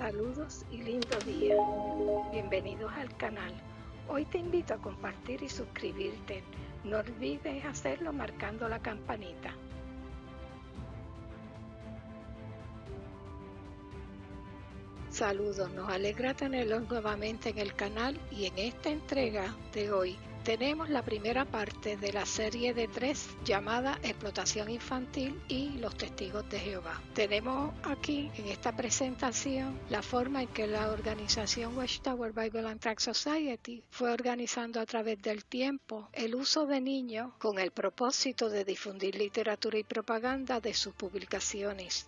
Saludos y lindo día. Bienvenidos al canal. Hoy te invito a compartir y suscribirte. No olvides hacerlo marcando la campanita. Saludos, nos alegra tenerlos nuevamente en el canal y en esta entrega de hoy tenemos la primera parte de la serie de 3 llamada Explotación Infantil y los Testigos de Jehová. Tenemos aquí en esta presentación la forma en que la organización Watchtower Bible and Tract Society fue organizando a través del tiempo el uso de niños con el propósito de difundir literatura y propaganda de sus publicaciones.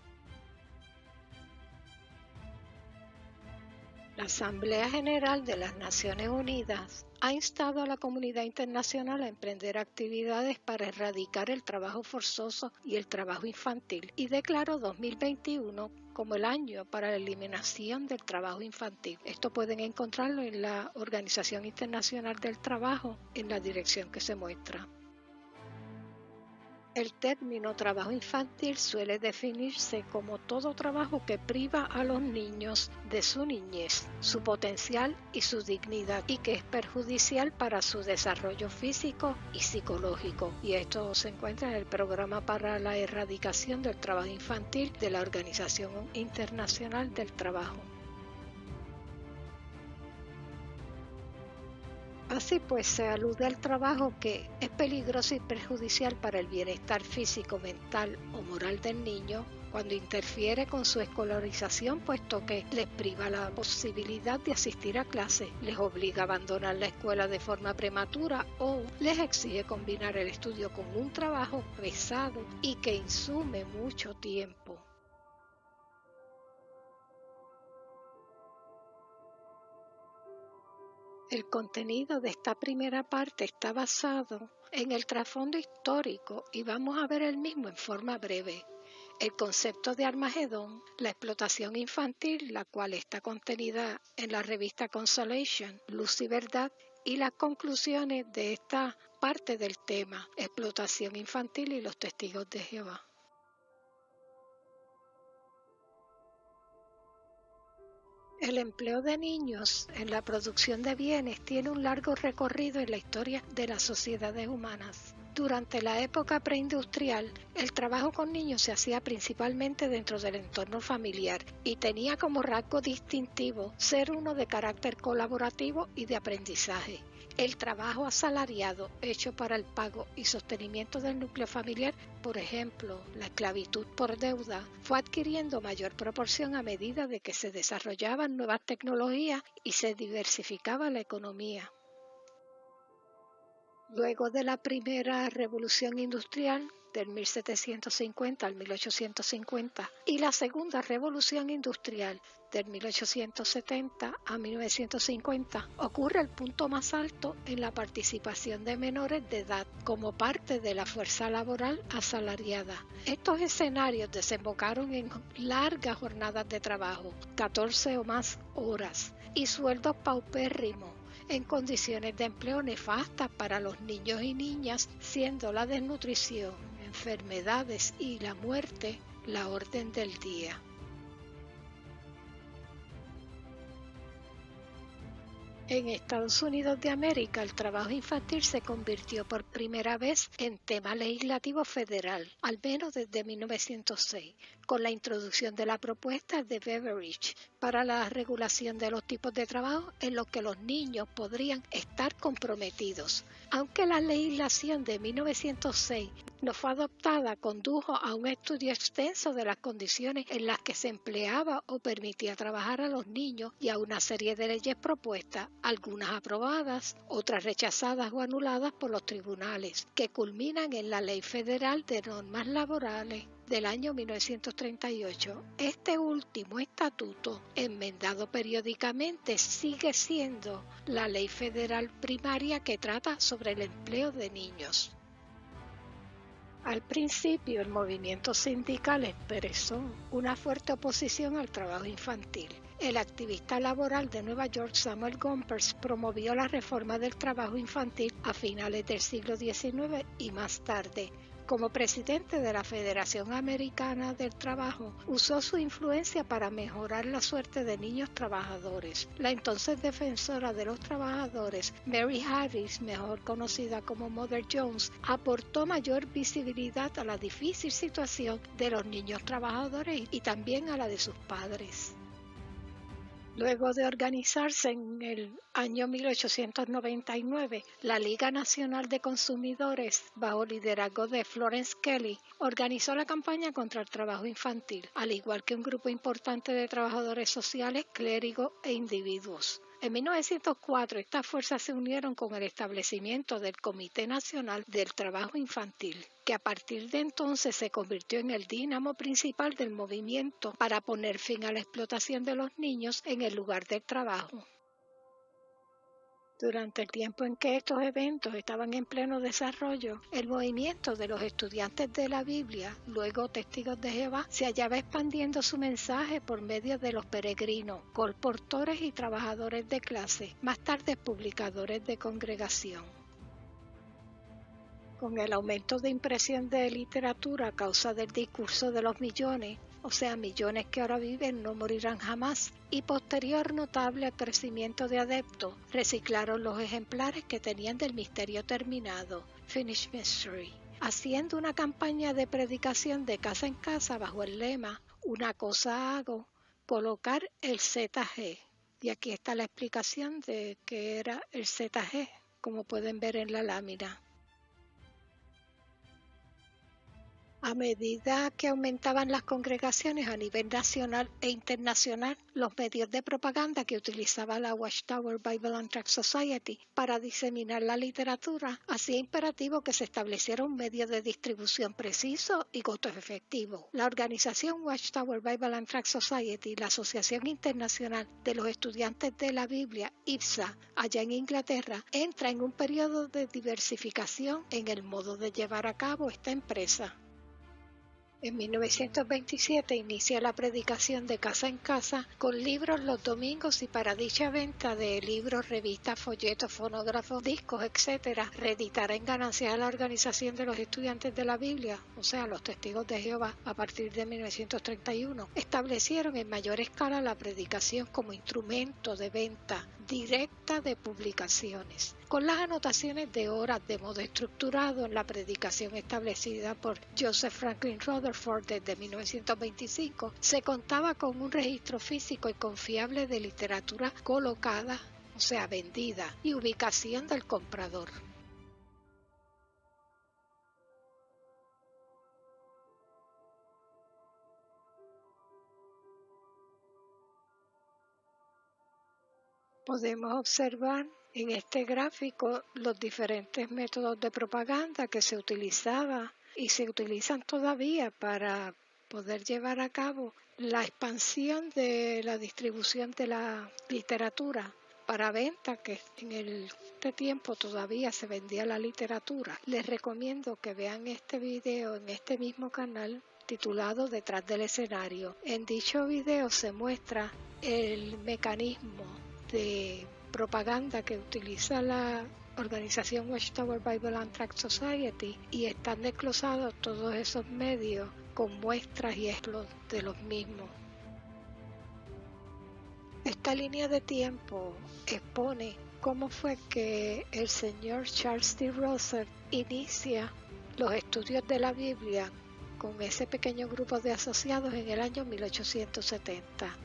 La Asamblea General de las Naciones Unidas ha instado a la comunidad internacional a emprender actividades para erradicar el trabajo forzoso y el trabajo infantil y declaró 2021 como el año para la eliminación del trabajo infantil. Esto pueden encontrarlo en la Organización Internacional del Trabajo en la dirección que se muestra. El término trabajo infantil suele definirse como todo trabajo que priva a los niños de su niñez, su potencial y su dignidad y que es perjudicial para su desarrollo físico y psicológico. Y esto se encuentra en el Programa para la Erradicación del Trabajo Infantil de la Organización Internacional del Trabajo. Así pues, se alude al trabajo que es peligroso y perjudicial para el bienestar físico, mental o moral del niño cuando interfiere con su escolarización, puesto que les priva la posibilidad de asistir a clases, les obliga a abandonar la escuela de forma prematura o les exige combinar el estudio con un trabajo pesado y que insume mucho tiempo. El contenido de esta primera parte está basado en el trasfondo histórico y vamos a ver el mismo en forma breve. El concepto de Armagedón, la explotación infantil, la cual está contenida en la revista Consolation, Luz y Verdad, y las conclusiones de esta parte del tema, explotación infantil y los testigos de Jehová. El empleo de niños en la producción de bienes tiene un largo recorrido en la historia de las sociedades humanas. Durante la época preindustrial, el trabajo con niños se hacía principalmente dentro del entorno familiar y tenía como rasgo distintivo ser uno de carácter colaborativo y de aprendizaje. El trabajo asalariado hecho para el pago y sostenimiento del núcleo familiar, por ejemplo, la esclavitud por deuda, fue adquiriendo mayor proporción a medida de que se desarrollaban nuevas tecnologías y se diversificaba la economía. Luego de la primera revolución industrial, del 1750 al 1850, y la segunda revolución industrial, del 1870 a 1950, ocurre el punto más alto en la participación de menores de edad como parte de la fuerza laboral asalariada. Estos escenarios desembocaron en largas jornadas de trabajo, 14 o más horas, y sueldos paupérrimos, en condiciones de empleo nefastas para los niños y niñas, siendo la desnutrición, enfermedades y la muerte la orden del día. En Estados Unidos de América, el trabajo infantil se convirtió por primera vez en tema legislativo federal, al menos desde 1906, con la introducción de la propuesta de Beveridge para la regulación de los tipos de trabajo en los que los niños podrían estar comprometidos. Aunque la legislación de 1906 no fue adoptada, condujo a un estudio extenso de las condiciones en las que se empleaba o permitía trabajar a los niños y a una serie de leyes propuestas, algunas aprobadas, otras rechazadas o anuladas por los tribunales, que culminan en la Ley Federal de Normas Laborales del año 1938. Este último estatuto, enmendado periódicamente, sigue siendo la ley federal primaria que trata sobre el empleo de niños. Al principio, el movimiento sindical expresó una fuerte oposición al trabajo infantil. El activista laboral de Nueva York, Samuel Gompers, promovió la reforma del trabajo infantil a finales del siglo XIX y más tarde, Como presidente de la Federación Americana del Trabajo, usó su influencia para mejorar la suerte de niños trabajadores. La entonces defensora de los trabajadores, Mary Harris, mejor conocida como Mother Jones, aportó mayor visibilidad a la difícil situación de los niños trabajadores y también a la de sus padres. Luego de organizarse en el año 1899, la Liga Nacional de Consumidores, bajo liderazgo de Florence Kelley, organizó la campaña contra el trabajo infantil, al igual que un grupo importante de trabajadores sociales, clérigos e individuos. En 1904, estas fuerzas se unieron con el establecimiento del Comité Nacional del Trabajo Infantil, que a partir de entonces se convirtió en el dínamo principal del movimiento para poner fin a la explotación de los niños en el lugar del trabajo. Durante el tiempo en que estos eventos estaban en pleno desarrollo, el movimiento de los estudiantes de la Biblia, luego testigos de Jehová, se hallaba expandiendo su mensaje por medio de los peregrinos, colportores y trabajadores de clase, más tarde publicadores de congregación. Con el aumento de impresión de literatura a causa del discurso de los millones, o sea, millones que ahora viven no morirán jamás, y posterior notable crecimiento de adeptos, reciclaron los ejemplares que tenían del misterio terminado, Finished Mystery, haciendo una campaña de predicación de casa en casa bajo el lema "Una cosa hago, colocar el ZG". Y aquí está la explicación de qué era el ZG, como pueden ver en la lámina. A medida que aumentaban las congregaciones a nivel nacional e internacional, los medios de propaganda que utilizaba la Watchtower Bible and Tract Society para diseminar la literatura hacía imperativo que se estableciera un medio de distribución preciso y costo efectivo. La organización Watchtower Bible and Tract Society, la Asociación Internacional de los Estudiantes de la Biblia, IBSA, allá en Inglaterra, entra en un periodo de diversificación en el modo de llevar a cabo esta empresa. En 1927 inicia la predicación de casa en casa con libros los domingos y para dicha venta de libros, revistas, folletos, fonógrafos, discos, etc., reeditará en ganancias a la Organización de los Estudiantes de la Biblia, o sea, los Testigos de Jehová, a partir de 1931. Establecieron en mayor escala la predicación como instrumento de venta directa de publicaciones, con las anotaciones de horas de modo estructurado en la predicación establecida por Joseph Franklin Rutherford desde 1925, se contaba con un registro físico y confiable de literatura colocada, o sea, vendida, y ubicación del comprador. Podemos observar en este gráfico los diferentes métodos de propaganda que se utilizaban y se utilizan todavía para poder llevar a cabo la expansión de la distribución de la literatura para venta, que en este tiempo todavía se vendía la literatura. Les recomiendo que vean este video en este mismo canal titulado Detrás del escenario. En dicho video se muestra el mecanismo de propaganda que utiliza la organización Watchtower Bible and Tract Society y están desglosados todos esos medios con muestras y ejemplos de los mismos. Esta línea de tiempo expone cómo fue que el señor Charles D. Russell inicia los estudios de la Biblia con ese pequeño grupo de asociados en el año 1870.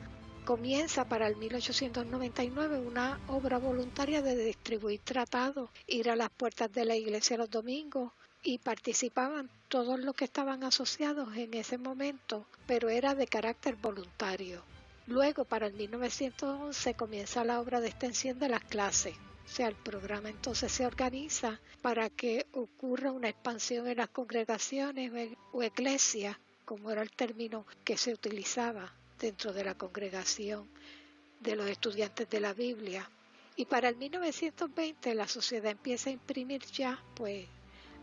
Comienza para el 1899 una obra voluntaria de distribuir tratados, ir a las puertas de la iglesia los domingos y participaban todos los que estaban asociados en ese momento, pero era de carácter voluntario. Luego, para el 1911, comienza la obra de extensión de las clases. O sea, el programa entonces se organiza para que ocurra una expansión en las congregaciones o iglesias, como era el término que se utilizaba dentro de la congregación de los estudiantes de la Biblia. Y para el 1920 la sociedad empieza a imprimir ya pues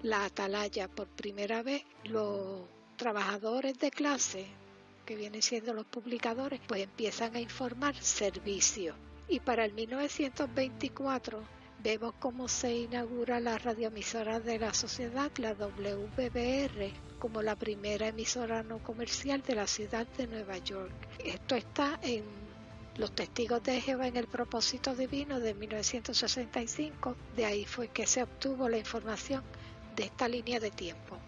la atalaya por primera vez. Los trabajadores de clase, que vienen siendo los publicadores, pues empiezan a informar servicios. Y para el 1924 Vemos cómo se inaugura la radioemisora de la sociedad, la WBR, como la primera emisora no comercial de la ciudad de Nueva York. Esto está en Los Testigos de Jehová en el Propósito Divino de 1965. De ahí fue que se obtuvo la información de esta línea de tiempo.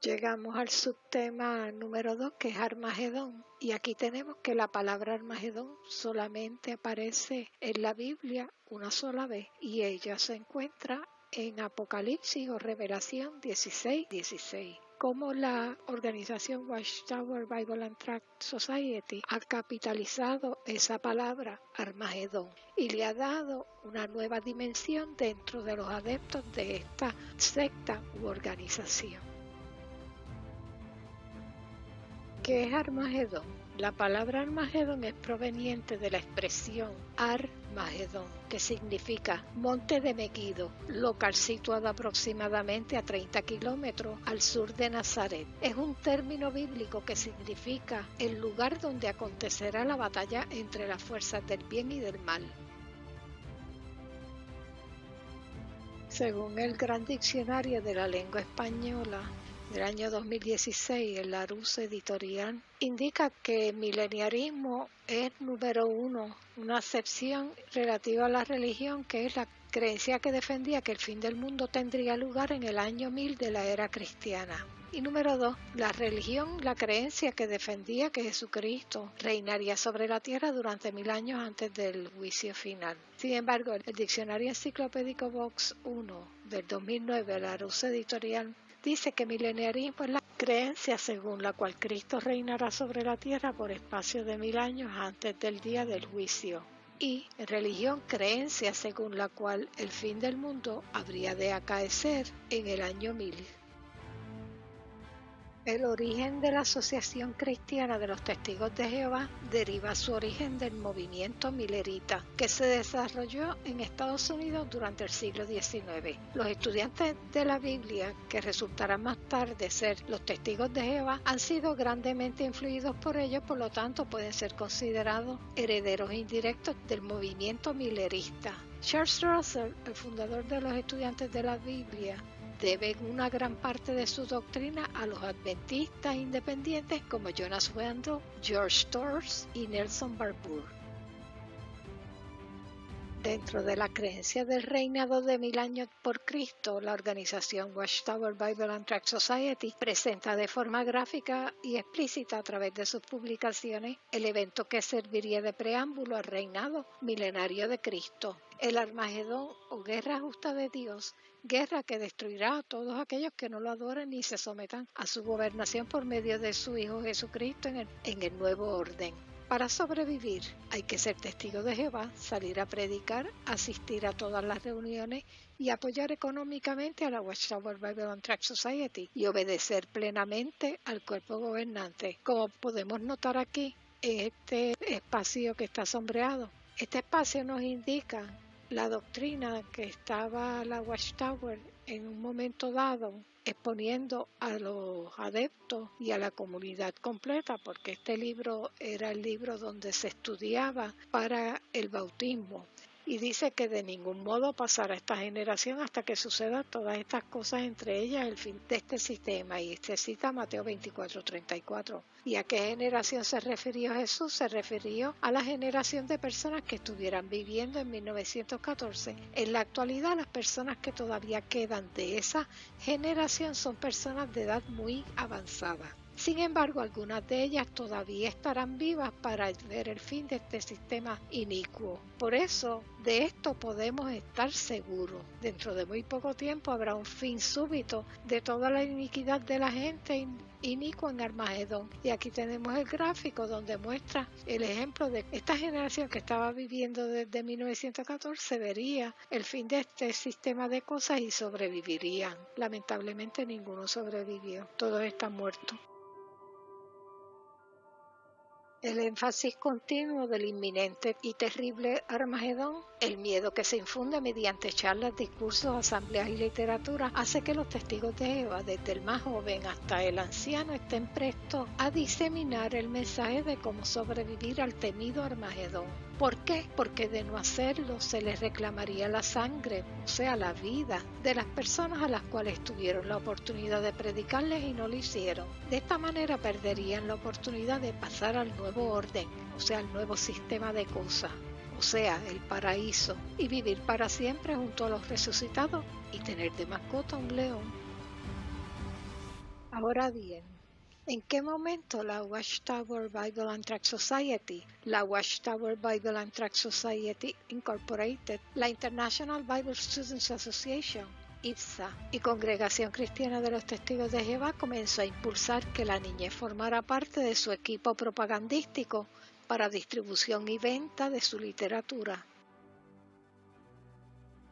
Llegamos al subtema número 2, que es Armagedón, y aquí tenemos que la palabra Armagedón solamente aparece en la Biblia una sola vez, y ella se encuentra en Apocalipsis o Revelación 16:16. Como la organización Watchtower Bible and Tract Society ha capitalizado esa palabra Armagedón y le ha dado una nueva dimensión dentro de los adeptos de esta secta u organización. ¿Qué es Armagedón? La palabra Armagedón es proveniente de la expresión Ar-Magedón, que significa monte de Meguido, local situado aproximadamente a 30 kilómetros al sur de Nazaret. Es un término bíblico que significa el lugar donde acontecerá la batalla entre las fuerzas del bien y del mal. Según el Gran Diccionario de la Lengua Española del año 2016, el Larousse Editorial, indica que mileniarismo es, número 1, una acepción relativa a la religión, que es la creencia que defendía que el fin del mundo tendría lugar en el año 1000 de la era cristiana. Y número 2, la religión, la creencia que defendía que Jesucristo reinaría sobre la tierra durante 1000 años antes del juicio final. Sin embargo, el Diccionario Enciclopédico Vox 1 del 2009, la Larousse Editorial, dice que mileniarismo es la creencia según la cual Cristo reinará sobre la tierra por espacio de 1000 años antes del día del juicio. Y religión, creencia según la cual el fin del mundo habría de acaecer en el año 1000. El origen de la Asociación Cristiana de los Testigos de Jehová deriva su origen del movimiento milerita, que se desarrolló en Estados Unidos durante el siglo XIX. Los estudiantes de la Biblia, que resultarán más tarde ser los Testigos de Jehová, han sido grandemente influidos por ellos, por lo tanto pueden ser considerados herederos indirectos del movimiento milerista. Charles Russell, el fundador de los estudiantes de la Biblia, deben una gran parte de su doctrina a los adventistas independientes como Jonas Wendell, George Storrs y Nelson Barbour. Dentro de la creencia del reinado de 1000 años por Cristo, la organización Watchtower Bible and Tract Society presenta de forma gráfica y explícita a través de sus publicaciones el evento que serviría de preámbulo al reinado milenario de Cristo, el Armagedón o guerra justa de Dios, guerra que destruirá a todos aquellos que no lo adoren ni se sometan a su gobernación por medio de su Hijo Jesucristo en el nuevo orden. Para sobrevivir hay que ser testigo de Jehová, salir a predicar, asistir a todas las reuniones y apoyar económicamente a la Watchtower Bible and Tract Society y obedecer plenamente al cuerpo gobernante, como podemos notar aquí en este espacio que está sombreado. Este espacio nos indica la doctrina que estaba la Watchtower en un momento dado exponiendo a los adeptos y a la comunidad completa, porque este libro era el libro donde se estudiaba para el bautismo. Y dice que de ningún modo pasará esta generación hasta que sucedan todas estas cosas, entre ellas el fin de este sistema. Y se cita Mateo 24:34. ¿Y a qué generación se refirió Jesús? Se refirió a la generación de personas que estuvieran viviendo en 1914. En la actualidad, las personas que todavía quedan de esa generación son personas de edad muy avanzada. Sin embargo, algunas de ellas todavía estarán vivas para ver el fin de este sistema inicuo. Por eso, de esto podemos estar seguros. Dentro de muy poco tiempo habrá un fin súbito de toda la iniquidad de la gente inicua en Armagedón. Y aquí tenemos el gráfico donde muestra el ejemplo de esta generación que estaba viviendo desde 1914 vería el fin de este sistema de cosas y sobrevivirían. Lamentablemente ninguno sobrevivió, todos están muertos. El énfasis continuo del inminente y terrible Armagedón, el miedo que se infunde mediante charlas, discursos, asambleas y literatura, hace que los testigos de Jehová, desde el más joven hasta el anciano, estén prestos a diseminar el mensaje de cómo sobrevivir al temido Armagedón. ¿Por qué? Porque de no hacerlo se les reclamaría la sangre, o sea, la vida, de las personas a las cuales tuvieron la oportunidad de predicarles y no lo hicieron. De esta manera perderían la oportunidad de pasar al nuevo orden, o sea, al nuevo sistema de cosas, o sea, el paraíso, y vivir para siempre junto a los resucitados y tener de mascota un león. Ahora bien, ¿en qué momento la Watchtower Bible and Tract Society, la Watchtower Bible and Tract Society Incorporated, la International Bible Students Association, IBSA, y Congregación Cristiana de los Testigos de Jehová comenzó a impulsar que la niñez formara parte de su equipo propagandístico para distribución y venta de su literatura?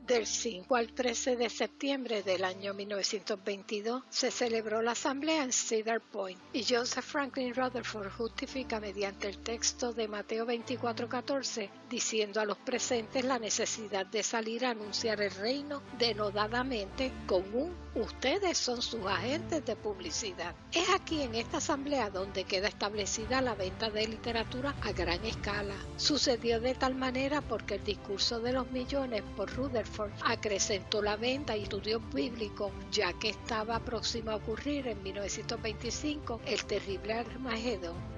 Del 5 al 13 de septiembre del año 1922 se celebró la asamblea en Cedar Point y Joseph Franklin Rutherford justifica mediante el texto de Mateo 24:14 diciendo a los presentes la necesidad de salir a anunciar el reino denodadamente con ustedes son sus agentes de publicidad. Es aquí en esta asamblea donde queda establecida la venta de literatura a gran escala. Sucedió de tal manera porque el discurso de los millones por Rutherford acrecentó la venta y estudios bíblicos, ya que estaba próximo a ocurrir en 1925 el terrible Armagedón.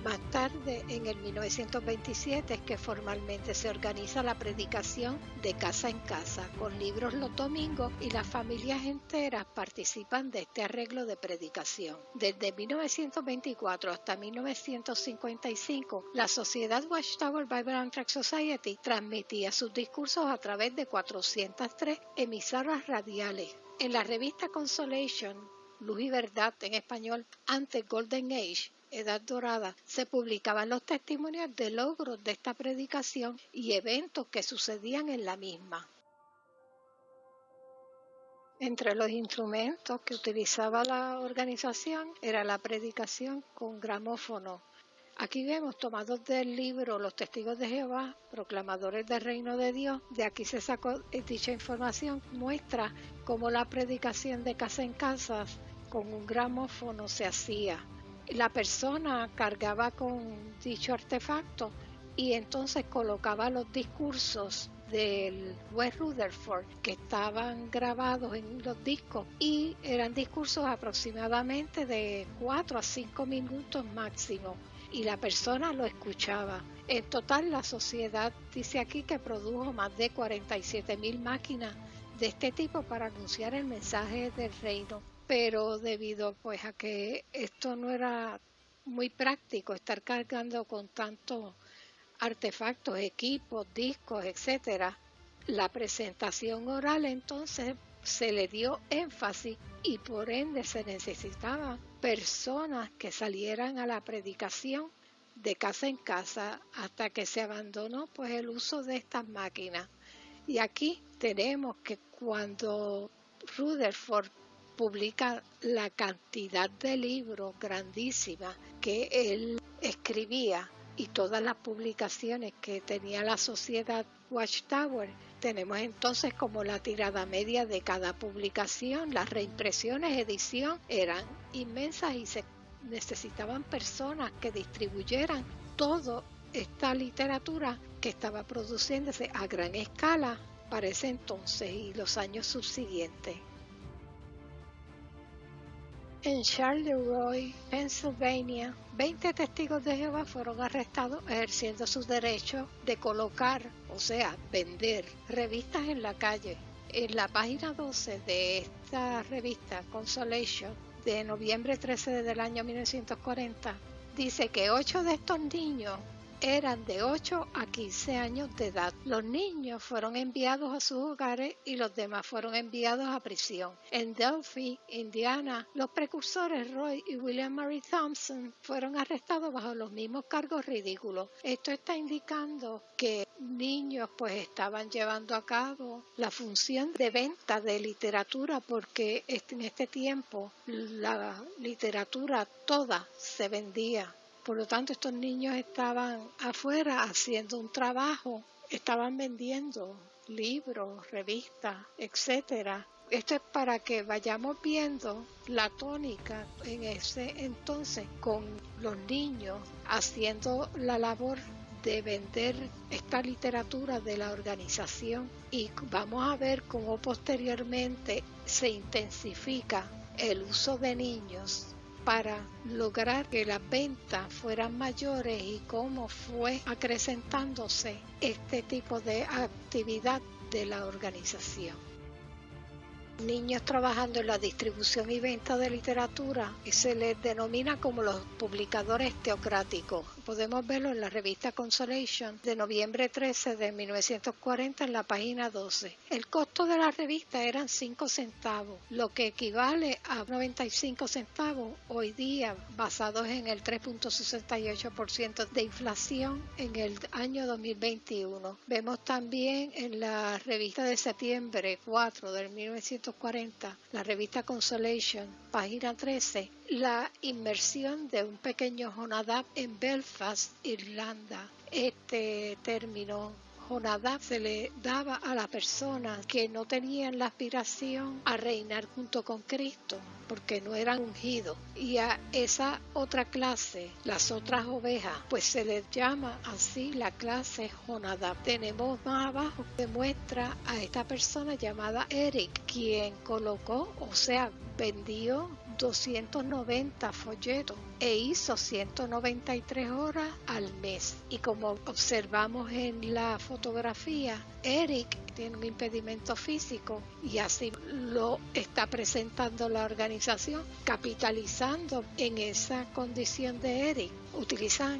Más tarde, en el 1927, es que formalmente se organiza la predicación de casa en casa, con libros los domingos y las familias enteras participan de este arreglo de predicación. Desde 1924 hasta 1955, la Sociedad Watchtower Bible and Tract Society transmitía sus discursos a través de 403 emisoras radiales. En la revista Consolation, Luz y Verdad en español, ante Golden Age, Edad Dorada, se publicaban los testimonios de logros de esta predicación y eventos que sucedían en la misma. Entre los instrumentos que utilizaba la organización era la predicación con gramófono. Aquí vemos tomados del libro Los Testigos de Jehová, Proclamadores del Reino de Dios. De aquí se sacó dicha información, muestra cómo la predicación de casa en casa con un gramófono se hacía. La persona cargaba con dicho artefacto y entonces colocaba los discursos del juez Rutherford que estaban grabados en los discos y eran discursos aproximadamente de 4 a 5 minutos máximo y la persona lo escuchaba. En total la sociedad dice aquí que produjo más de 47,000 máquinas de este tipo para anunciar el mensaje del reino. Pero debido pues a que esto no era muy práctico estar cargando con tantos artefactos, equipos, discos, etcétera, la presentación oral entonces se le dio énfasis y por ende se necesitaban personas que salieran a la predicación de casa en casa hasta que se abandonó pues el uso de estas máquinas. Y aquí tenemos que cuando Rutherford publica la cantidad de libros grandísima que él escribía y todas las publicaciones que tenía la sociedad Watchtower, tenemos entonces como la tirada media de cada publicación, las reimpresiones, edición, eran inmensas y se necesitaban personas que distribuyeran toda esta literatura que estaba produciéndose a gran escala para ese entonces y los años subsiguientes. En Charleroi, Pennsylvania, 20 testigos de Jehová fueron arrestados ejerciendo su derecho de colocar, o sea, vender revistas en la calle. En la página 12 de esta revista, Consolation, de noviembre 13 del año 1940, dice que 8 de estos niños eran de 8 a 15 años de edad. Los niños fueron enviados a sus hogares y los demás fueron enviados a prisión. En Delphi, Indiana, los precursores Roy y William Mary Thompson fueron arrestados bajo los mismos cargos ridículos. Esto está indicando que niños pues estaban llevando a cabo la función de venta de literatura, porque en este tiempo la literatura toda se vendía. Por lo tanto, estos niños estaban afuera haciendo un trabajo, estaban vendiendo libros, revistas, etcétera. Esto es para que vayamos viendo la tónica en ese entonces con los niños haciendo la labor de vender esta literatura de la organización, y vamos a ver cómo posteriormente se intensifica el uso de niños para lograr que las ventas fueran mayores y cómo fue acrecentándose este tipo de actividad de la organización. Niños trabajando en la distribución y venta de literatura y se les denomina como los publicadores teocráticos. Podemos verlo en la revista Consolation de noviembre 13 de 1940 en la página 12. El costo de la revista eran 5 centavos, lo que equivale a 95 centavos hoy día, basados en el 3.68% de inflación en el año 2021. Vemos también en la revista de septiembre 4 del 1940, la revista Consolation, página 13, la inmersión de un pequeño Jonadab en Belfast, Irlanda. Este término Jonadab se le daba a las personas que no tenían la aspiración a reinar junto con Cristo, porque no eran ungidos, y a esa otra clase, las otras ovejas, pues se les llama así la clase Jonadab. Tenemos más abajo que muestra a esta persona llamada Eric, quien colocó, o sea, vendió 290 folletos e hizo 193 horas al mes. Y como observamos en la fotografía, Eric tiene un impedimento físico y así lo está presentando la organización, capitalizando en esa condición de Eric. Utilizan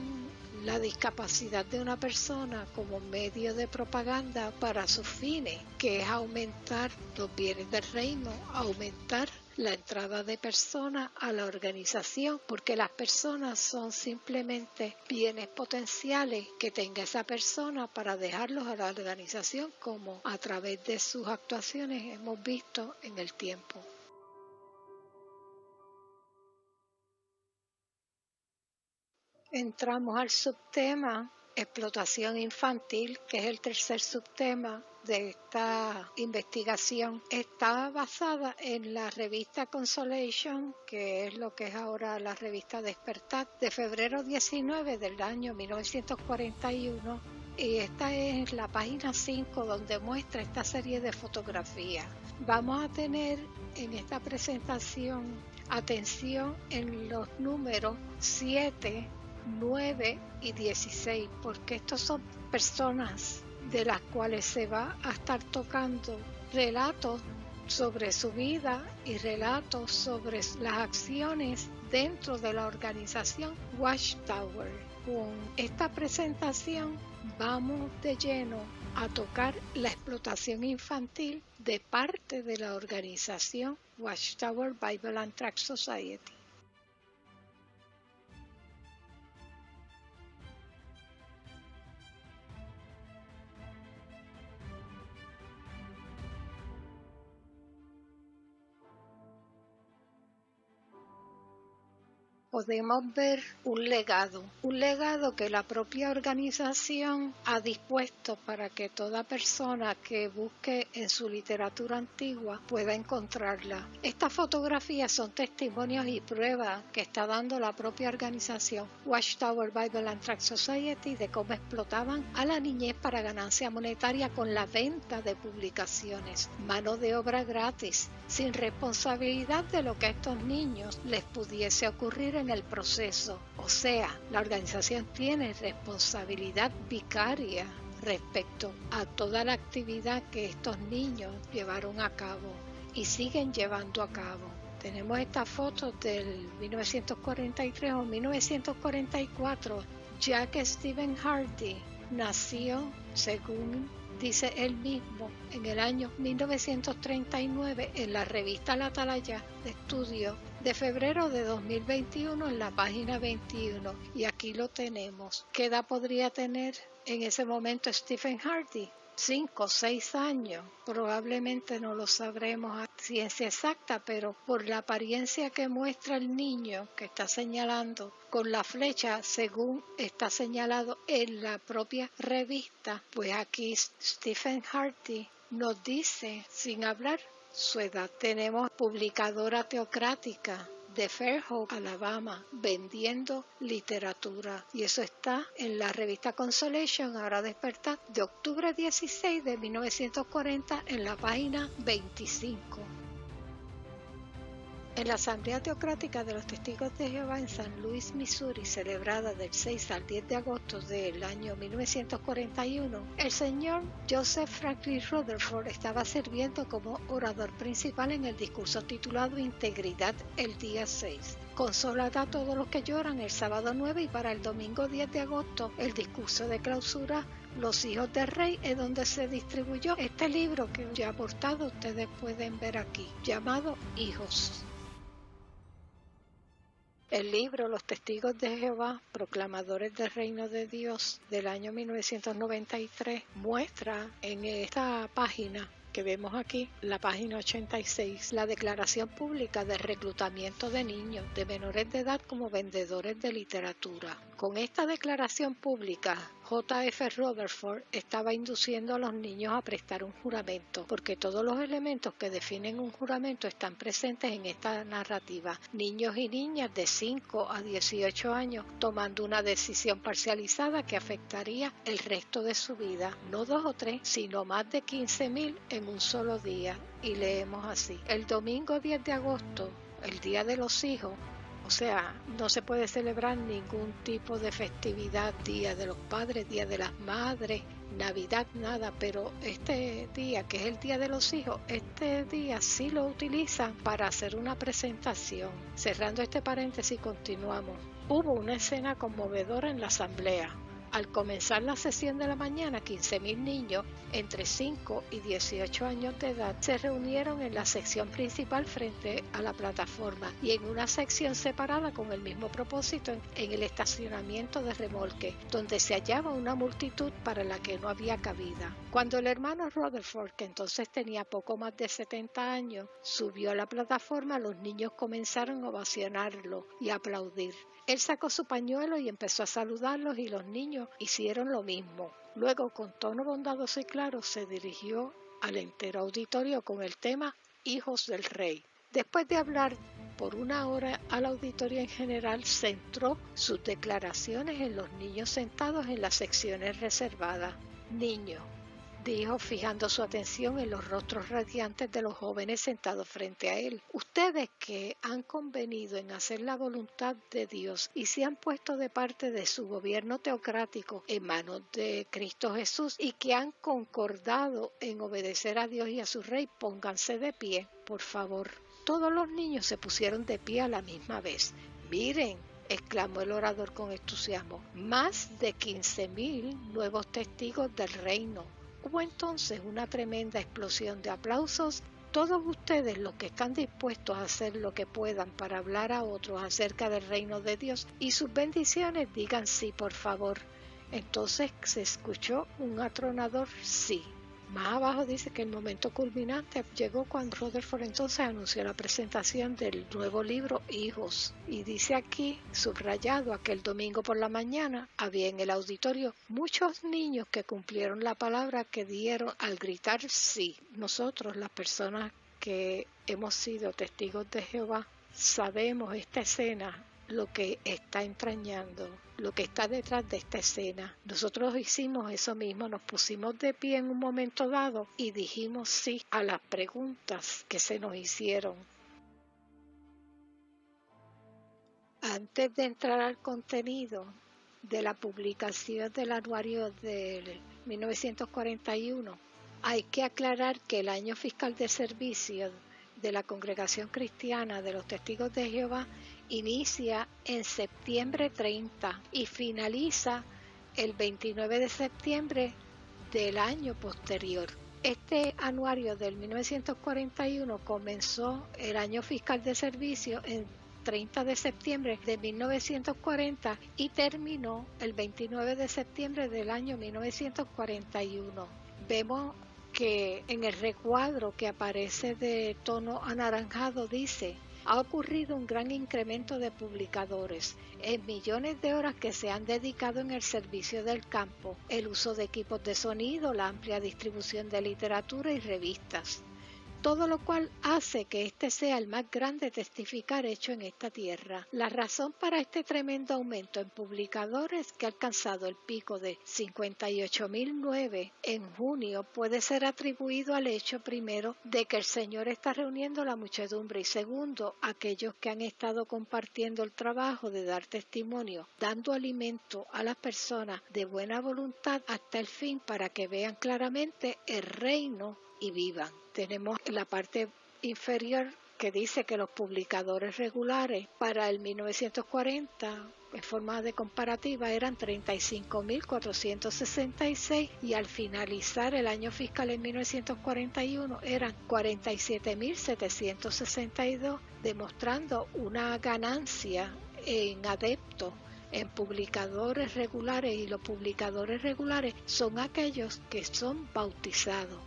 la discapacidad de una persona como medio de propaganda para sus fines, que es aumentar los bienes del reino, aumentar la entrada de personas a la organización, porque las personas son simplemente bienes potenciales que tenga esa persona para dejarlos a la organización, como a través de sus actuaciones hemos visto en el tiempo. Entramos al subtema explotación infantil, que es el tercer subtema de esta investigación. Está basada en la revista Consolation, que es lo que es ahora la revista Despertar, de febrero 19 del año 1941. Y esta es la página 5 donde muestra esta serie de fotografías. Vamos a tener en esta presentación atención en los números 7, 9 y 16, porque estos son personas de las cuales se va a estar tocando relatos sobre su vida y relatos sobre las acciones dentro de la organización Watchtower. Con esta presentación vamos de lleno a tocar la explotación infantil de parte de la organización Watchtower Bible and Tract Society. podemos ver un legado que la propia organización ha dispuesto para que toda persona que busque en su literatura antigua pueda encontrarla. Estas fotografías son testimonios y pruebas que está dando la propia organización Watchtower Bible and Tract Society de cómo explotaban a la niñez para ganancia monetaria con la venta de publicaciones, mano de obra gratis, sin responsabilidad de lo que a estos niños les pudiese ocurrir en el proceso. O sea, la organización tiene responsabilidad vicaria respecto a toda la actividad que estos niños llevaron a cabo y siguen llevando a cabo. Tenemos estas fotos del 1943 o 1944. Jack Stephen Hardy nació, según dice él mismo, en el año 1939 en la revista La Atalaya de Estudio de febrero de 2021 en la página 21. Y aquí lo tenemos. ¿Qué edad podría tener en ese momento Stephen Hardy? 5 o 6 años, probablemente no lo sabremos a ciencia exacta, pero por la apariencia que muestra el niño que está señalando con la flecha, según está señalado en la propia revista, pues aquí Stephen Hardy nos dice, sin hablar, su edad. Tenemos publicadora teocrática de Fairhope, Alabama, vendiendo literatura. Y eso está en la revista Consolation, ahora Despertar, de octubre 16 de 1940 en la página 25. En la Asamblea Teocrática de los Testigos de Jehová en San Luis, Missouri, celebrada del 6 al 10 de agosto del año 1941, el señor Joseph Franklin Rutherford estaba sirviendo como orador principal en el discurso titulado Integridad el día 6. Consolad a todos los que lloran el sábado 9 y para el domingo 10 de agosto el discurso de clausura Los hijos del rey, es donde se distribuyó este libro que ya portado ustedes pueden ver aquí, llamado Hijos. El libro Los Testigos de Jehová, Proclamadores del Reino de Dios, del año 1993, muestra en esta página que vemos aquí, la página 86, la declaración pública de reclutamiento de niños de menores de edad como vendedores de literatura. Con esta declaración pública, J.F. Rutherford estaba induciendo a los niños a prestar un juramento, porque todos los elementos que definen un juramento están presentes en esta narrativa. Niños y niñas de 5 a 18 años tomando una decisión parcializada que afectaría el resto de su vida, no 2 o 3, sino más de 15,000 en un solo día. Y leemos así: el domingo 10 de agosto, el Día de los Hijos, o sea, no se puede celebrar ningún tipo de festividad, Día de los Padres, Día de las Madres, Navidad, nada, pero este día, que es el Día de los Hijos, este día sí lo utilizan para hacer una presentación. Cerrando este paréntesis, continuamos. Hubo una escena conmovedora en la asamblea. Al comenzar la sesión de la mañana, 15,000 niños entre 5 y 18 años de edad se reunieron en la sección principal frente a la plataforma y en una sección separada con el mismo propósito en el estacionamiento de remolque, donde se hallaba una multitud para la que no había cabida. Cuando el hermano Rutherford, que entonces tenía poco más de 70 años, subió a la plataforma, los niños comenzaron a ovacionarlo y a aplaudir. Él sacó su pañuelo y empezó a saludarlos y los niños hicieron lo mismo. Luego, con tono bondadoso y claro, se dirigió al entero auditorio con el tema Hijos del Rey. Después de hablar por una hora al auditorio en general, centró sus declaraciones en los niños sentados en las secciones reservadas. Niños, dijo, fijando su atención en los rostros radiantes de los jóvenes sentados frente a él. Ustedes que han convenido en hacer la voluntad de Dios y se han puesto de parte de su gobierno teocrático en manos de Cristo Jesús y que han concordado en obedecer a Dios y a su Rey, pónganse de pie, por favor. Todos los niños se pusieron de pie a la misma vez. Miren, exclamó el orador con entusiasmo, más de 15,000 nuevos testigos del reino. Hubo entonces una tremenda explosión de aplausos. Todos ustedes, los que están dispuestos a hacer lo que puedan para hablar a otros acerca del reino de Dios y sus bendiciones, digan sí, por favor. Entonces se escuchó un atronador sí. Más abajo dice que el momento culminante llegó cuando Rutherford entonces anunció la presentación del nuevo libro Hijos. Y dice aquí, subrayado, aquel domingo por la mañana había en el auditorio muchos niños que cumplieron la palabra que dieron al gritar sí. Nosotros, las personas que hemos sido testigos de Jehová, sabemos esta escena, lo que está entrañando, lo que está detrás de esta escena. Nosotros hicimos eso mismo, nos pusimos de pie en un momento dado y dijimos sí a las preguntas que se nos hicieron. Antes de entrar al contenido de la publicación del anuario del 1941, hay que aclarar que el año fiscal de servicio de la Congregación Cristiana de los Testigos de Jehová inicia en septiembre 30 y finaliza el 29 de septiembre del año posterior. Este anuario del 1941 comenzó el año fiscal de servicio en 30 de septiembre de 1940 y terminó el 29 de septiembre del año 1941. Vemos que en el recuadro que aparece de tono anaranjado dice: ha ocurrido un gran incremento de publicadores en millones de horas que se han dedicado en el servicio del campo, el uso de equipos de sonido, la amplia distribución de literatura y revistas. Todo lo cual hace que este sea el más grande testificar hecho en esta tierra. La razón para este tremendo aumento en publicadores, que ha alcanzado el pico de 58.009 en junio, puede ser atribuido al hecho, primero, de que el Señor está reuniendo la muchedumbre, y segundo, aquellos que han estado compartiendo el trabajo de dar testimonio, dando alimento a las personas de buena voluntad hasta el fin, para que vean claramente el reino y vivan. Tenemos la parte inferior que dice que los publicadores regulares para el 1940 en forma de comparativa eran 35.466 y al finalizar el año fiscal en 1941 eran 47.762, demostrando una ganancia en adeptos en publicadores regulares, y los publicadores regulares son aquellos que son bautizados.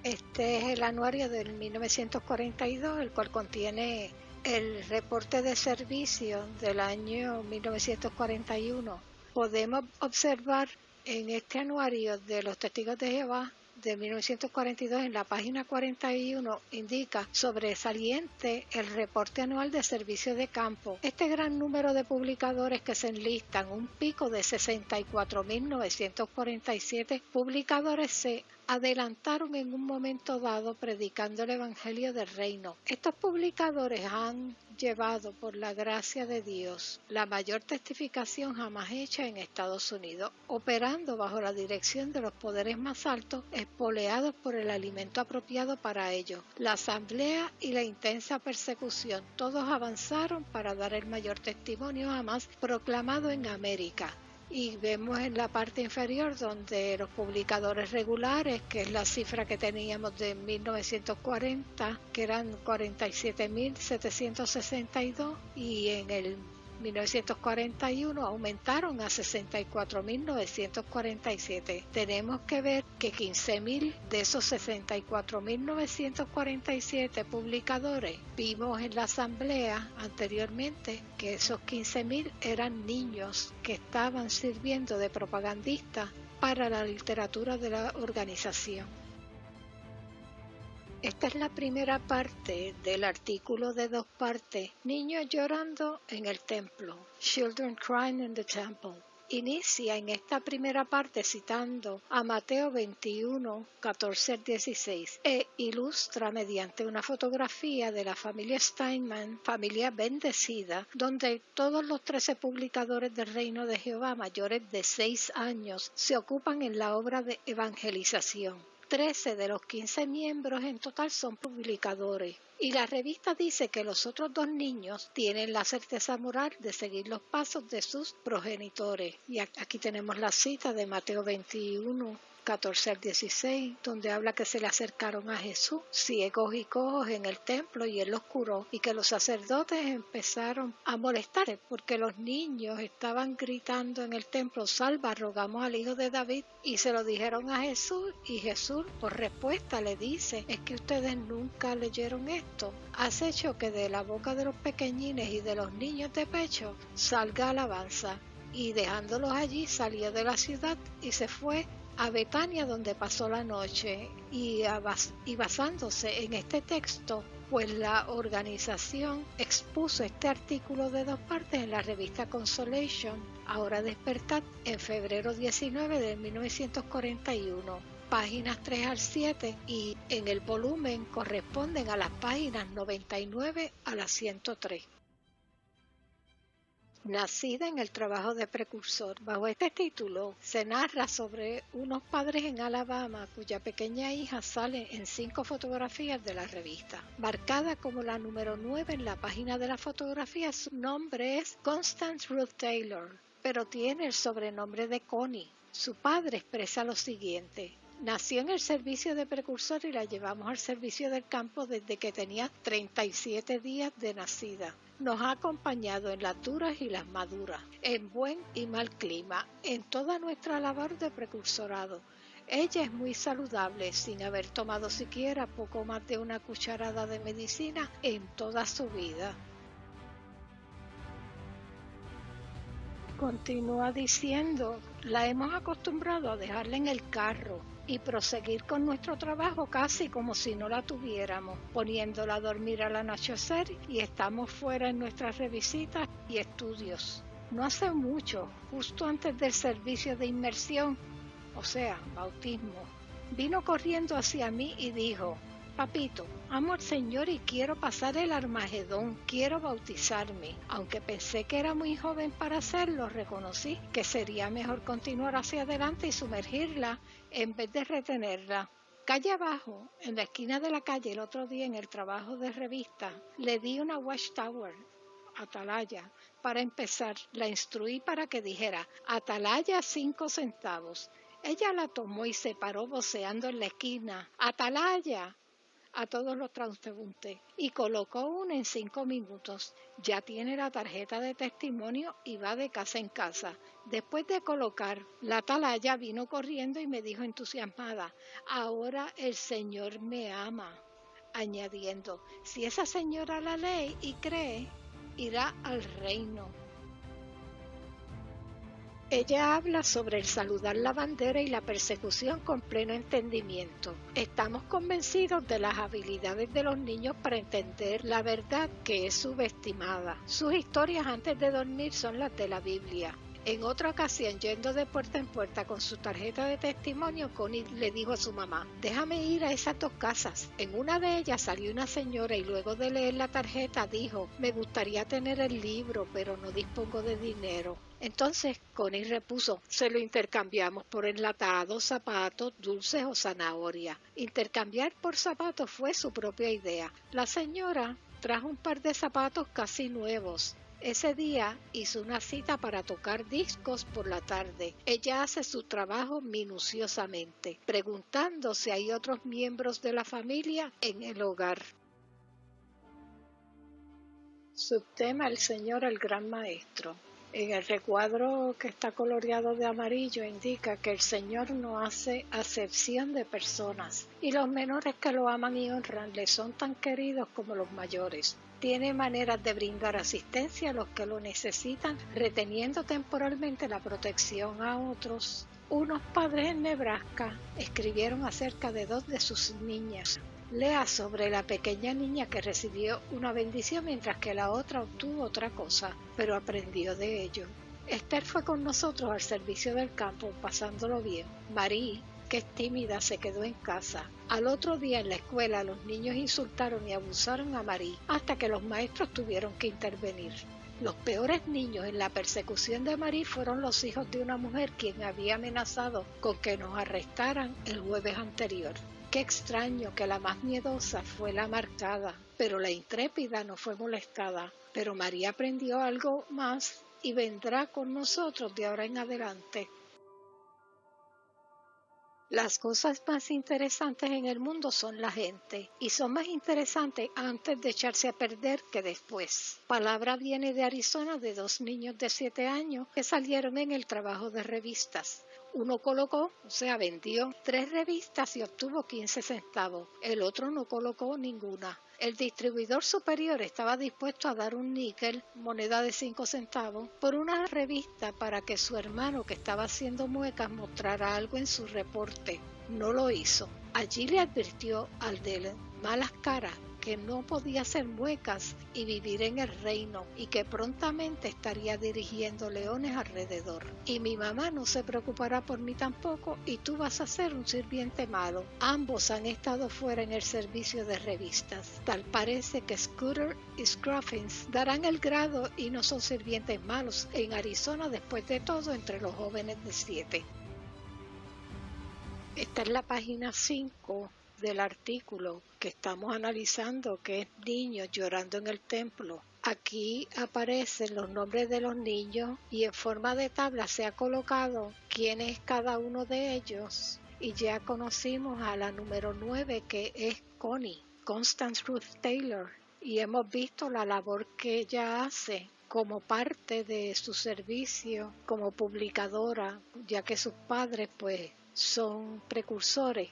Este es el anuario del 1942, el cual contiene el reporte de servicio del año 1941. Podemos observar en este anuario de los Testigos de Jehová de 1942, en la página 41, indica sobresaliente el reporte anual de servicio de campo. Este gran número de publicadores que se enlistan, un pico de 64.947 publicadores, se adelantaron en un momento dado predicando el Evangelio del Reino. Estos publicadores han llevado, por la gracia de Dios, la mayor testificación jamás hecha en Estados Unidos, operando bajo la dirección de los poderes más altos, espoleados por el alimento apropiado para ellos. La asamblea y la intensa persecución, todos avanzaron para dar el mayor testimonio jamás proclamado en América. Y vemos en la parte inferior donde los publicadores regulares, que es la cifra que teníamos de 1940, que eran 47.762, y en el 1941 aumentaron a 64.947. Tenemos que ver que 15.000 de esos 64.947 publicadores, vimos en la asamblea anteriormente que esos 15.000 eran niños que estaban sirviendo de propagandistas para la literatura de la organización. Esta es la primera parte del artículo de 2 partes, Niños llorando en el templo, Children Crying in the Temple. Inicia en esta primera parte citando a Mateo 21, 14 al 16, e ilustra mediante una fotografía de la familia Steinman, familia bendecida, donde todos los 13 publicadores del Reino de Jehová mayores de 6 años se ocupan en la obra de evangelización. 13 de los 15 miembros en total son publicadores, y la revista dice que los otros 2 niños tienen la certeza moral de seguir los pasos de sus progenitores. Y aquí tenemos la cita de Mateo 21, 14 al 16, donde habla que se le acercaron a Jesús, ciegos y cojos en el templo, y él los curó, y que los sacerdotes empezaron a molestar porque los niños estaban gritando en el templo: salva, rogamos al Hijo de David, y se lo dijeron a Jesús, y Jesús por respuesta le dice: es que ustedes nunca leyeron esto. Has hecho que de la boca de los pequeñines y de los niños de pecho salga alabanza. Y dejándolos allí, salió de la ciudad y se fue a Betania, donde pasó la noche. Y basándose en este texto, pues la organización expuso este artículo de 2 partes en la revista Consolation, ahora Despertad, en febrero 19 de 1941. Páginas 3 al 7, y en el volumen corresponden a las páginas 99 a las 103. Nacida en el trabajo de precursor. Bajo este título se narra sobre unos padres en Alabama cuya pequeña hija sale en 5 fotografías de la revista. Marcada como la número 9 en la página de la fotografía, su nombre es Constance Ruth Taylor, pero tiene el sobrenombre de Connie. Su padre expresa lo siguiente: nació en el servicio de precursor y la llevamos al servicio del campo desde que tenía 37 días de nacida. Nos ha acompañado en las duras y las maduras, en buen y mal clima, en toda nuestra labor de precursorado. Ella es muy saludable, sin haber tomado siquiera poco más de una cucharada de medicina en toda su vida. Continúa diciendo: la hemos acostumbrado a dejarla en el carro y proseguir con nuestro trabajo casi como si no la tuviéramos, poniéndola a dormir al anochecer, y estamos fuera en nuestras revisitas y estudios. No hace mucho, justo antes del servicio de inmersión, o sea, bautismo, vino corriendo hacia mí y dijo: papito, amo al Señor y quiero pasar el Armagedón, quiero bautizarme. Aunque pensé que era muy joven para hacerlo, reconocí que sería mejor continuar hacia adelante y sumergirla en vez de retenerla. Calle abajo, en la esquina de la calle, el otro día en el trabajo de revista, le di una watchtower, atalaya. Para empezar, la instruí para que dijera: atalaya 5 centavos. Ella la tomó y se paró voceando en la esquina: atalaya, a todos los transeúntes, y colocó una en 5 minutos. Ya tiene la tarjeta de testimonio y va de casa en casa. Después de colocar la atalaya, vino corriendo y me dijo entusiasmada: ahora el Señor me ama, añadiendo: si esa señora la lee y cree, irá al reino. Ella habla sobre el saludar la bandera y la persecución con pleno entendimiento. Estamos convencidos de las habilidades de los niños para entender la verdad, que es subestimada. Sus historias antes de dormir son las de la Biblia. En otra ocasión, yendo de puerta en puerta con su tarjeta de testimonio, Connie le dijo a su mamá: déjame ir a esas 2 casas. En una de ellas salió una señora y luego de leer la tarjeta dijo: me gustaría tener el libro, pero no dispongo de dinero. Entonces Connie repuso: se lo intercambiamos por enlatados, zapatos, dulces o zanahoria. Intercambiar por zapatos fue su propia idea. La señora trajo un par de zapatos casi nuevos. Ese día hizo una cita para tocar discos por la tarde. Ella hace su trabajo minuciosamente, preguntando si hay otros miembros de la familia en el hogar. Subtema: el Señor, el Gran Maestro. En el recuadro, que está coloreado de amarillo, indica que el Señor no hace acepción de personas, y los menores que lo aman y honran le son tan queridos como los mayores. Tiene maneras de brindar asistencia a los que lo necesitan, reteniendo temporalmente la protección a otros. Unos padres en Nebraska escribieron acerca de 2 de sus niñas. Lea sobre la pequeña niña que recibió una bendición mientras que la otra obtuvo otra cosa, pero aprendió de ello. Esther fue con nosotros al servicio del campo, pasándolo bien. Marie, que es tímida, se quedó en casa. Al otro día en la escuela los niños insultaron y abusaron a Marie hasta que los maestros tuvieron que intervenir. Los peores niños en la persecución de Marie fueron los hijos de una mujer quien había amenazado con que nos arrestaran el jueves anterior. Qué extraño que la más miedosa fue la marcada, pero la intrépida no fue molestada. Pero María aprendió algo más y vendrá con nosotros de ahora en adelante. Las cosas más interesantes en el mundo son la gente, y son más interesantes antes de echarse a perder que después. Palabra viene de Arizona de 2 niños de 7 años que salieron en el trabajo de revistas. Uno colocó, o sea, vendió 3 revistas y obtuvo 15 centavos. El otro no colocó ninguna. El distribuidor superior estaba dispuesto a dar un níquel, moneda de 5 centavos, por una revista para que su hermano que estaba haciendo muecas mostrara algo en su reporte. No lo hizo. Allí le advirtió al de malas caras que no podía hacer muecas y vivir en el reino y que prontamente estaría dirigiendo leones alrededor. Y mi mamá no se preocupará por mí tampoco y tú vas a ser un sirviente malo. Ambos han estado fuera en el servicio de revistas. Tal parece que Scooter y Scruffins darán el grado y no son sirvientes malos en Arizona después de todo entre los jóvenes de 7. Esta es la página 5 del artículo que estamos analizando, que es niños llorando en el templo. Aquí aparecen los nombres de los niños y en forma de tabla se ha colocado quién es cada uno de ellos. Y ya conocimos a la número 9, que es Connie, Constance Ruth Taylor, y hemos visto la labor que ella hace como parte de su servicio como publicadora, ya que sus padres pues son precursores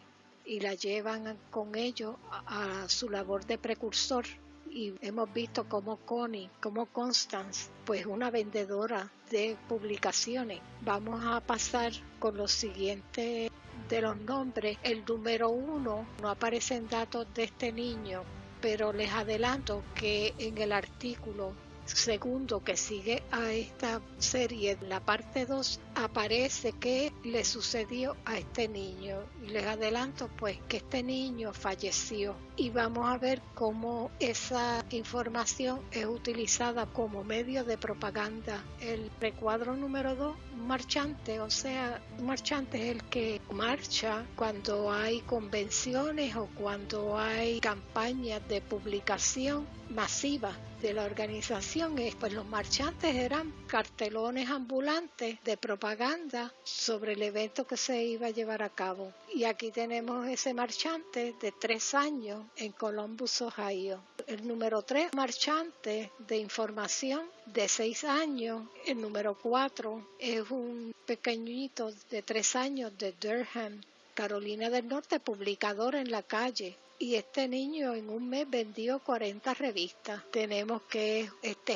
y la llevan con ellos a su labor de precursor. Y hemos visto como Connie, como Constance, pues una vendedora de publicaciones. Vamos a pasar con los siguientes de los nombres. El número 1, no aparecen datos de este niño, pero les adelanto que en el artículo segundo que sigue a esta serie, la parte 2, aparece qué le sucedió a este niño. Y les adelanto pues que este niño falleció y vamos a ver cómo esa información es utilizada como medio de propaganda. El recuadro número 2, un marchante, o sea, un marchante es el que marcha cuando hay convenciones o cuando hay campañas de publicación masiva de la organización. Pues los marchantes eran cartelones ambulantes de propaganda sobre el evento que se iba a llevar a cabo. Y aquí tenemos ese marchante de 3 años en Columbus, Ohio. El número 3, marchante de información de 6 años. El número 4 es un pequeñito de 3 años de Durham, Carolina del Norte, publicador en la calle. Y este niño en un mes vendió 40 revistas. Tenemos que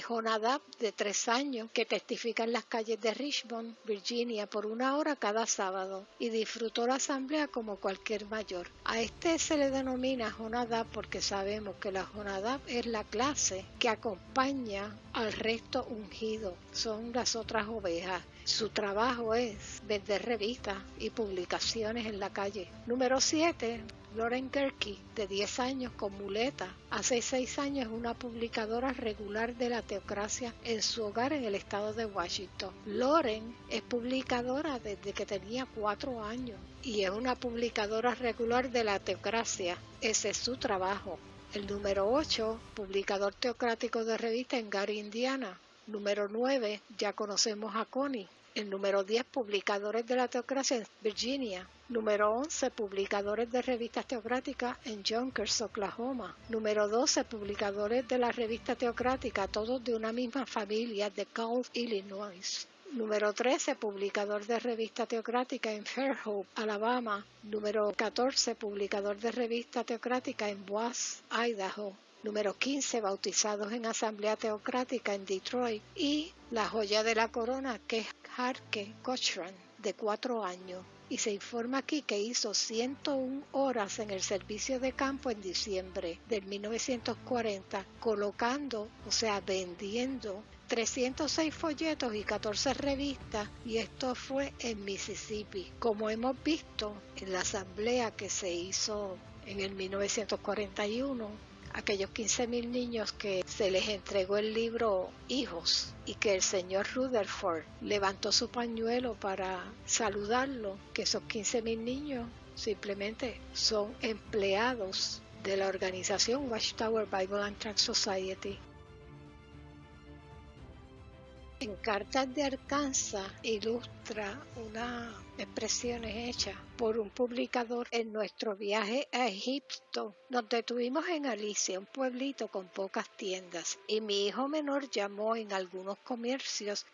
Jonadab, de 3 años, que testifica en las calles de Richmond, Virginia, por 1 hora cada sábado y disfrutó la asamblea como cualquier mayor. A este se le denomina Jonadab porque sabemos que la Jonadab es la clase que acompaña al resto ungido. Son las otras ovejas. Su trabajo es vender revistas y publicaciones en la calle. Número 7. Lauren Gerke, de 10 años, con muleta. Hace 6 años es una publicadora regular de la teocracia en su hogar en el estado de Washington. Lauren es publicadora desde que tenía 4 años y es una publicadora regular de la teocracia. Ese es su trabajo. El número 8, publicador teocrático de revista en Gary, Indiana. Número 9, ya conocemos a Connie. El número 10, publicadores de la teocracia en Virginia. Número 11, publicadores de revistas teocráticas en Yonkers, Oklahoma. Número 12, publicadores de la revista teocrática, todos de una misma familia, de Gulf, Illinois. Número 13, publicador de revista teocrática en Fairhope, Alabama. Número 14, publicador de revista teocrática en Boise, Idaho. Número 15, bautizados en asamblea teocrática en Detroit. Y la joya de la corona, que es Harke Cochran, de 4 años. Y se informa aquí que hizo 101 horas en el servicio de campo en diciembre del 1940, colocando, o sea, vendiendo 306 folletos y 14 revistas, y esto fue en Mississippi. Como hemos visto en la asamblea que se hizo en el 1941, aquellos 15,000 niños que se les entregó el libro Hijos y que el señor Rutherford levantó su pañuelo para saludarlo, que esos 15,000 niños simplemente son empleados de la organización Watchtower Bible and Tract Society. En Cartas de Arkansas ilustra una expresiones hechas por un publicador en nuestro viaje a Egipto. Nos detuvimos en Alicia, un pueblito con pocas tiendas, y mi hijo menor llamó en algunos comercios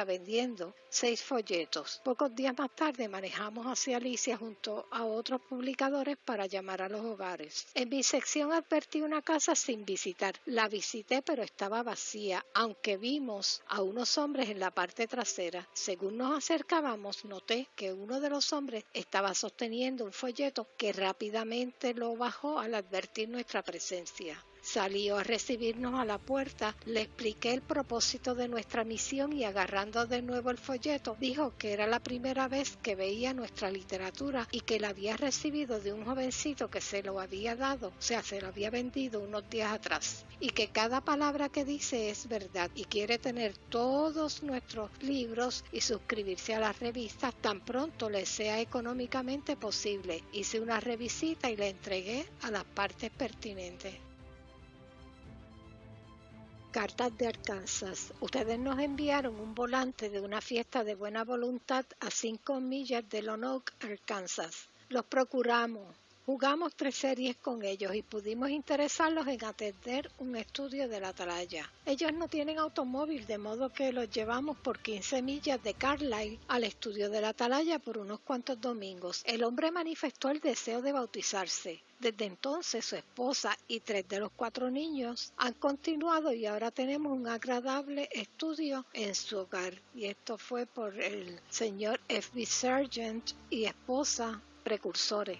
vendiendo 6 folletos. Pocos días más tarde manejamos hacia Alicia junto a otros publicadores para llamar a los hogares. En mi sección advertí una casa sin visitar. La visité, pero estaba vacía, aunque vimos a unos hombres en la parte trasera. Según nos acercábamos, noté que uno de los hombres estaba sosteniendo un folleto que rápidamente lo bajó al advertir nuestra presencia. Salió a recibirnos a la puerta, le expliqué el propósito de nuestra misión y agarrando de nuevo el folleto, dijo que era la primera vez que veía nuestra literatura y que la había recibido de un jovencito que se lo había dado, se lo había vendido unos días atrás, y que cada palabra que dice es verdad y quiere tener todos nuestros libros y suscribirse a las revistas tan pronto le sea económicamente posible. Hice una revisita y le entregué a las partes pertinentes. Cartas de Arkansas. Ustedes nos enviaron un volante de una fiesta de buena voluntad a 5 millas de Lone Oak, Arkansas. Los procuramos. Jugamos 3 series con ellos y pudimos interesarlos en atender un estudio de la atalaya. Ellos no tienen automóvil, de modo que los llevamos por 15 millas de Carlisle al estudio de la atalaya por unos cuantos domingos. El hombre manifestó el deseo de bautizarse. Desde entonces su esposa y 3 de los 4 niños han continuado y ahora tenemos un agradable estudio en su hogar. Y esto fue por el señor F.B. Sargent y esposa, precursores.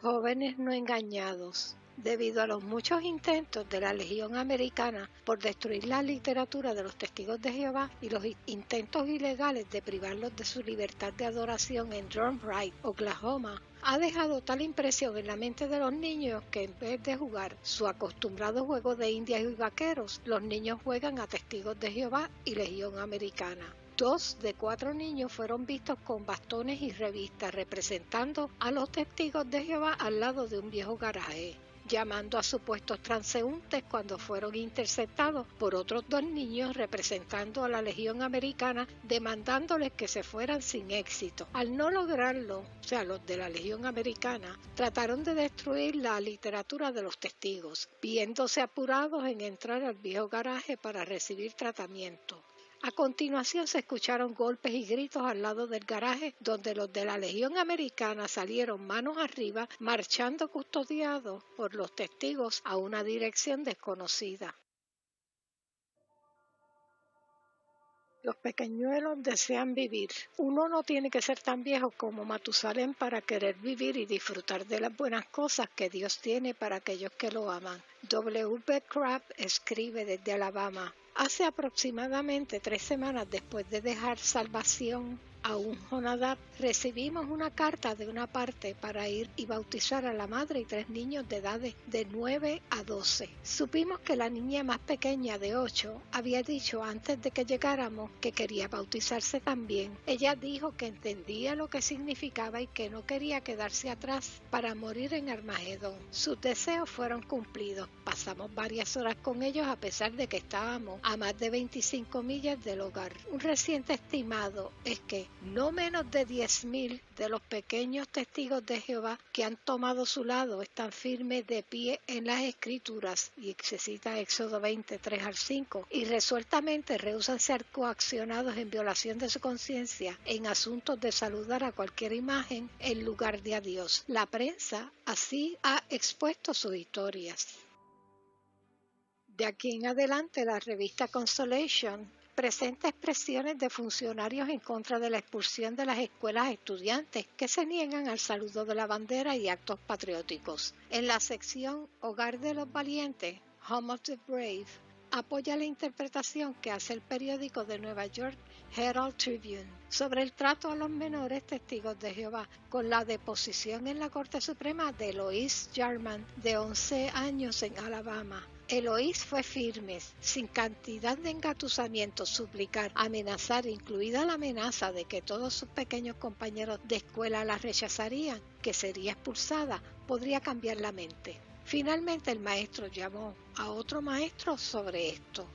Jóvenes no engañados. Debido a los muchos intentos de la Legión Americana por destruir la literatura de los Testigos de Jehová y los intentos ilegales de privarlos de su libertad de adoración en Drumbright, Oklahoma, ha dejado tal impresión en la mente de los niños que en vez de jugar su acostumbrado juego de indias y vaqueros, los niños juegan a Testigos de Jehová y Legión Americana. 2 de 4 niños fueron vistos con bastones y revistas representando a los Testigos de Jehová al lado de un viejo garaje, llamando a supuestos transeúntes cuando fueron interceptados por otros 2 niños representando a la Legión Americana, demandándoles que se fueran sin éxito. Al no lograrlo, los de la Legión Americana trataron de destruir la literatura de los testigos, viéndose apurados en entrar al viejo garaje para recibir tratamiento. A continuación se escucharon golpes y gritos al lado del garaje, donde los de la Legión Americana salieron manos arriba, marchando custodiados por los testigos a una dirección desconocida. Los pequeñuelos desean vivir. Uno no tiene que ser tan viejo como Matusalén para querer vivir y disfrutar de las buenas cosas que Dios tiene para aquellos que lo aman. W. Crabb escribe desde Alabama. Hace aproximadamente 3 semanas después de dejar salvación a un Jonadab, recibimos una carta de una parte para ir y bautizar a la madre y 3 niños de edades de 9 a 12. Supimos que la niña más pequeña de 8 había dicho antes de que llegáramos que quería bautizarse también. Ella dijo que entendía lo que significaba y que no quería quedarse atrás para morir en Armagedón. Sus deseos fueron cumplidos. Pasamos varias horas con ellos a pesar de que estábamos a más de 25 millas del hogar. Un reciente estimado es que no menos de 10,000 de los pequeños testigos de Jehová que han tomado su lado están firmes de pie en las Escrituras, y se cita Éxodo 23 al 5, y resueltamente rehúsan ser coaccionados en violación de su conciencia en asuntos de saludar a cualquier imagen en lugar de a Dios. La prensa así ha expuesto sus historias. De aquí en adelante, la revista Consolation presenta expresiones de funcionarios en contra de la expulsión de las escuelas a estudiantes que se niegan al saludo de la bandera y actos patrióticos. En la sección Hogar de los Valientes, Home of the Brave, apoya la interpretación que hace el periódico de Nueva York Herald Tribune sobre el trato a los menores testigos de Jehová, con la deposición en la Corte Suprema de Eloise Jarman, de 11 años, en Alabama. Eloise fue firme, sin cantidad de engatusamiento, suplicar, amenazar, incluida la amenaza de que todos sus pequeños compañeros de escuela la rechazarían, que sería expulsada, podría cambiar la mente. Finalmente el maestro llamó a otro maestro sobre esto.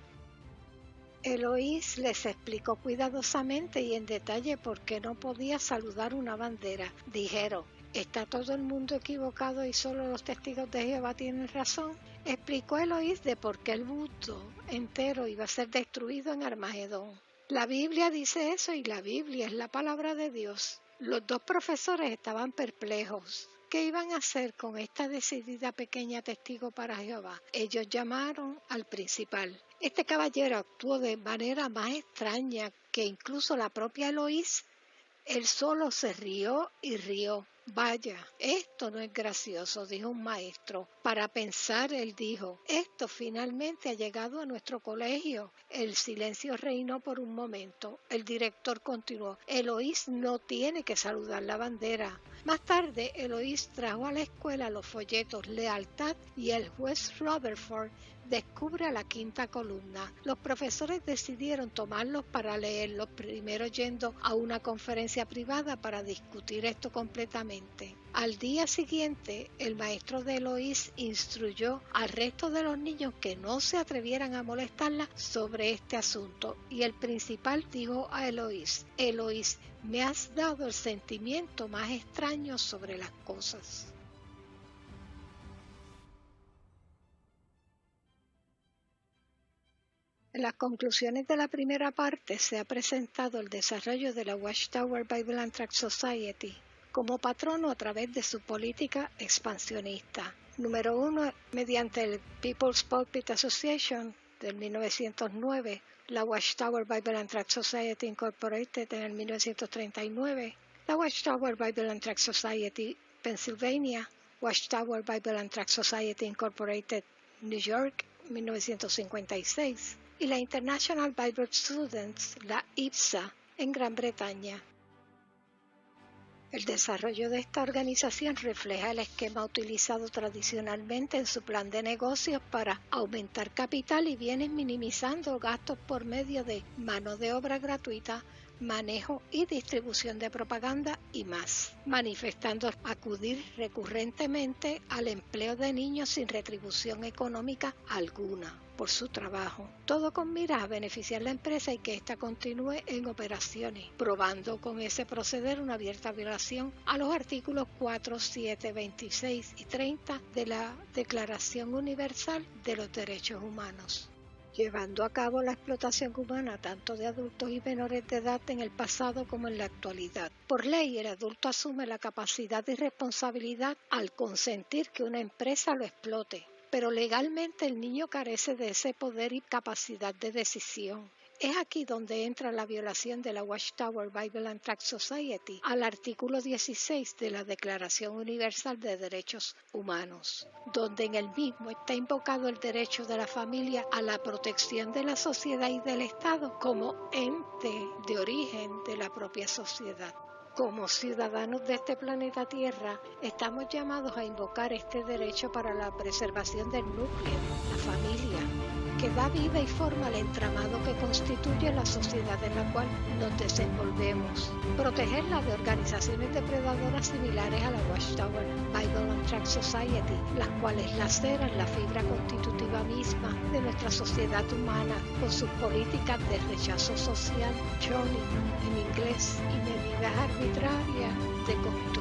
Eloís les explicó cuidadosamente y en detalle por qué no podía saludar una bandera. Dijeron: ¿está todo el mundo equivocado y solo los testigos de Jehová tienen razón? Explicó Eloís de por qué el mundo entero iba a ser destruido en Armagedón. La Biblia dice eso y la Biblia es la palabra de Dios. Los dos profesores estaban perplejos. ¿Qué iban a hacer con esta decidida pequeña testigo para Jehová? Ellos llamaron al principal. Este caballero actuó de manera más extraña que incluso la propia Eloís. Él solo se rió y rió. Vaya, esto no es gracioso, dijo un maestro. Para pensar, él dijo: esto finalmente ha llegado a nuestro colegio. El silencio reinó por un momento. El director continuó: Eloís no tiene que saludar la bandera. Más tarde, Eloís trajo a la escuela los folletos Lealtad y el juez Rutherford descubre a la quinta columna. Los profesores decidieron tomarlos para leerlos, primero yendo a una conferencia privada para discutir esto completamente. Al día siguiente, el maestro de Eloís instruyó al resto de los niños que no se atrevieran a molestarla sobre este asunto, y el principal dijo a Eloís: Eloís, me has dado el sentimiento más extraño sobre las cosas. En las conclusiones de la primera parte se ha presentado el desarrollo de la Watchtower Bible and Tract Society como patrono a través de su política expansionista. Número 1, mediante el People's Pulpit Association del 1909, la Watchtower Bible and Tract Society Incorporated en el 1939, la Watchtower Bible and Tract Society Pennsylvania, Watchtower Bible and Tract Society Incorporated New York 1956, y la International Bible Students, la IBSA, en Gran Bretaña. El desarrollo de esta organización refleja el esquema utilizado tradicionalmente en su plan de negocios para aumentar capital y bienes, minimizando gastos por medio de mano de obra gratuita, manejo y distribución de propaganda y más, manifestando acudir recurrentemente al empleo de niños sin retribución económica alguna por su trabajo, todo con miras a beneficiar la empresa y que ésta continúe en operaciones, probando con ese proceder una abierta violación a los artículos 4, 7, 26 y 30 de la Declaración Universal de los Derechos Humanos, llevando a cabo la explotación humana tanto de adultos y menores de edad en el pasado como en la actualidad. Por ley, el adulto asume la capacidad y responsabilidad al consentir que una empresa lo explote, pero legalmente el niño carece de ese poder y capacidad de decisión. Es aquí donde entra la violación de la Watchtower Bible and Tract Society al artículo 16 de la Declaración Universal de Derechos Humanos, donde en el mismo está invocado el derecho de la familia a la protección de la sociedad y del Estado como ente de origen de la propia sociedad. Como ciudadanos de este planeta Tierra, estamos llamados a invocar este derecho para la preservación del núcleo, la familia, que da vida y forma al entramado que constituye la sociedad en la cual nos desenvolvemos. Protegerla de organizaciones depredadoras similares a la Watchtower Bible and Tract Society, las cuales laceran la fibra constitutiva misma de nuestra sociedad humana con sus políticas de rechazo social, churning en inglés, y medidas arbitrarias de control